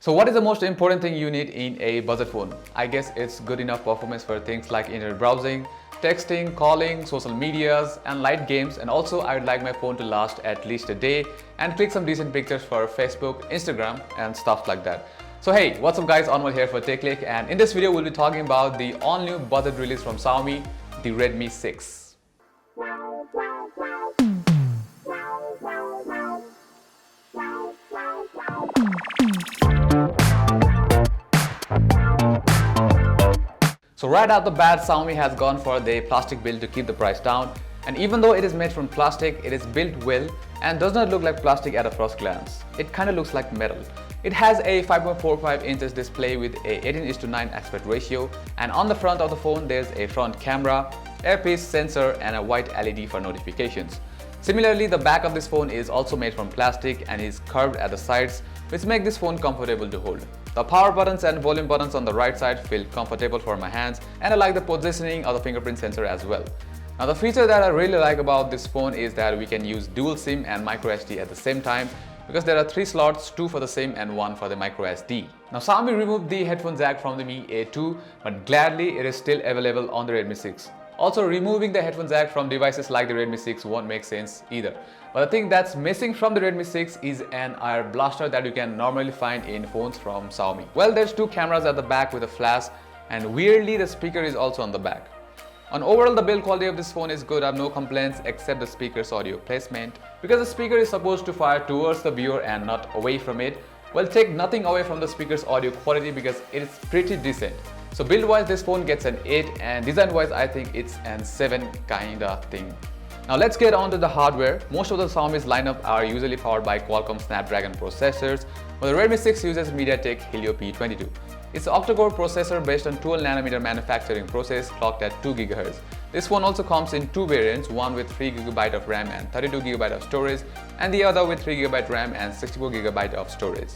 So what is the most important thing you need in a budget phone? I guess it's good enough performance for things like internet browsing, texting, calling, social medias, and light games. And also I would like my phone to last at least a day and click some decent pictures for Facebook, Instagram, and stuff like that. So hey, what's up guys, Anmol here for TechClick, and in this video we'll be talking about the all-new budget release from Xiaomi, the Redmi 6. So right out the bat, Xiaomi has gone for the plastic build to keep the price down, and even though it is made from plastic, it is built well and does not look like plastic at a first glance. It kind of looks like metal. It has a 5.45 inches display with a 18:9 aspect ratio, and on the front of the phone there's a front camera, earpiece sensor, and a white LED for notifications. Similarly, the back of this phone is also made from plastic and is curved at the sides, which make this phone comfortable to hold. The power buttons and volume buttons on the right side feel comfortable for my hands, and I like the positioning of the fingerprint sensor as well. Now the feature that I really like about this phone is that we can use dual SIM and micro SD at the same time, because there are 3 slots, 2 for the SIM and 1 for the micro SD. Now Xiaomi removed the headphone jack from the Mi A2, but gladly it is still available on the Redmi 6. Also, removing the headphone jack from devices like the Redmi 6 won't make sense either. But the thing that's missing from the Redmi 6 is an air blaster that you can normally find in phones from Xiaomi. Well, there's 2 cameras at the back with a flash, and weirdly the speaker is also on the back. On overall, the build quality of this phone is good. I have no complaints except the speaker's audio placement, because the speaker is supposed to fire towards the viewer and not away from it. Well, take nothing away from the speaker's audio quality because it is pretty decent. So build wise this phone gets an 8, and design wise I think it's an 7 kinda thing. Now let's get on to the hardware. Most of the Xiaomi's lineup are usually powered by Qualcomm Snapdragon processors, but the Redmi 6 uses MediaTek Helio P22. It's an octa-core processor based on 12nm manufacturing process clocked at 2 GHz. This phone also comes in 2 variants, one with 3 GB of RAM and 32 GB of storage, and the other with 3 GB RAM and 64 GB of storage.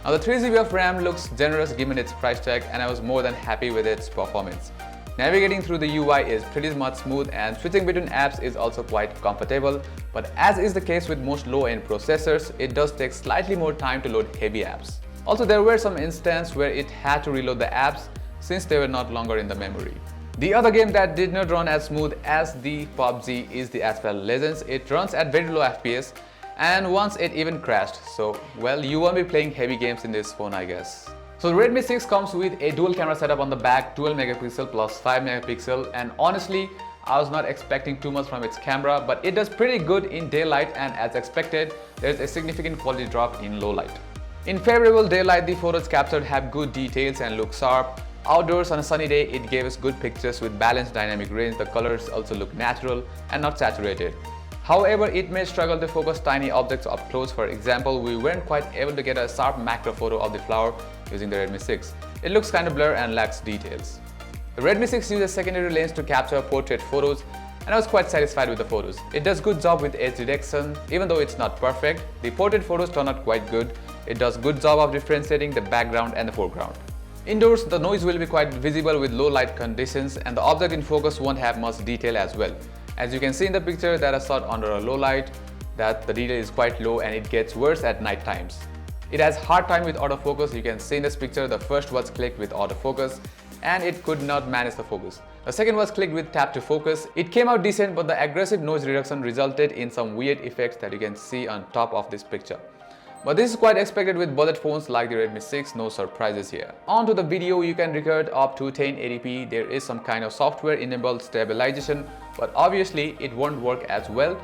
Now the 3 GB of RAM looks generous given its price tag, and I was more than happy with its performance. Navigating through the UI is pretty much smooth, and switching between apps is also quite comfortable, but as is the case with most low-end processors, it does take slightly more time to load heavy apps. Also, there were some instances where it had to reload the apps since they were not longer in the memory. The other game that did not run as smooth as the PUBG is the Asphalt Legends. It runs at very low FPS, and once it even crashed, so well, you won't be playing heavy games in this phone I guess. So the Redmi 6 comes with a dual camera setup on the back, 12 megapixel plus 5 megapixel, and honestly I was not expecting too much from its camera, but it does pretty good in daylight, and as expected there's a significant quality drop in low light. In favorable daylight, the photos captured have good details and look sharp. Outdoors on a sunny day, it gave us good pictures with balanced dynamic range. The colors also look natural and not saturated. However, it may struggle to focus tiny objects up close. For example, we weren't quite able to get a sharp macro photo of the flower using the Redmi 6. It looks kind of blurred and lacks details. The Redmi 6 uses secondary lens to capture portrait photos, and I was quite satisfied with the photos. It does good job with edge detection, even though it's not perfect. The portrait photos turn out quite good. It does good job of differentiating the background and the foreground. Indoors, the noise will be quite visible with low light conditions, and the object in focus won't have much detail as well. As you can see in the picture that I shot under a low light, that the detail is quite low and it gets worse at night times. It has hard time with autofocus. You can see in this picture the first was clicked with autofocus and it could not manage the focus. The second was clicked with tap to focus. It came out decent, but the aggressive noise reduction resulted in some weird effects that you can see on top of this picture. But this is quite expected with budget phones like the Redmi 6, no surprises here. On to the video, you can record up to 1080p. There is some kind of software enabled stabilization, but obviously it won't work as well,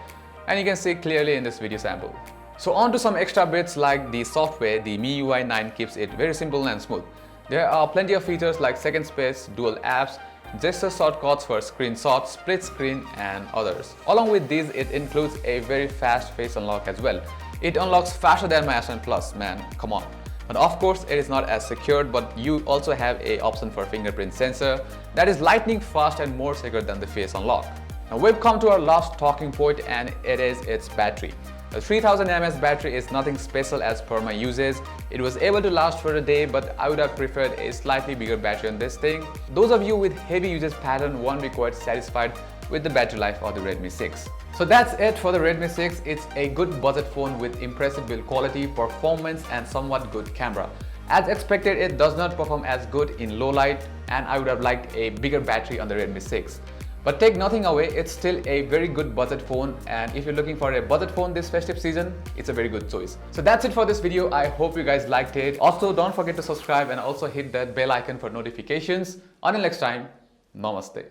and you can see clearly in this video sample. So on to some extra bits like the software. The MIUI 9 keeps it very simple and smooth. There are plenty of features like second space, dual apps, gesture shortcuts for screenshots, split screen, and others. Along with these, it includes a very fast face unlock as well. It unlocks faster than my S10 Plus, man, come on. But of course, it is not as secured, but you also have an option for fingerprint sensor that is lightning fast and more secure than the face unlock. Now we've come to our last talking point, and it is its battery. The 3000 mAh battery is nothing special as per my usage. It was able to last for a day, but I would have preferred a slightly bigger battery on this thing. Those of you with heavy usage pattern won't be quite satisfied with the battery life of the Redmi 6. So that's it for the Redmi 6. It's a good budget phone with impressive build quality, performance, and somewhat good camera. As expected, it does not perform as good in low light, and I would have liked a bigger battery on the Redmi 6. But take nothing away, it's still a very good budget phone, and if you're looking for a budget phone this festive season, it's a very good choice. So that's it for this video. I hope you guys liked it. Also, don't forget to subscribe and also hit that bell icon for notifications. Until next time, namaste.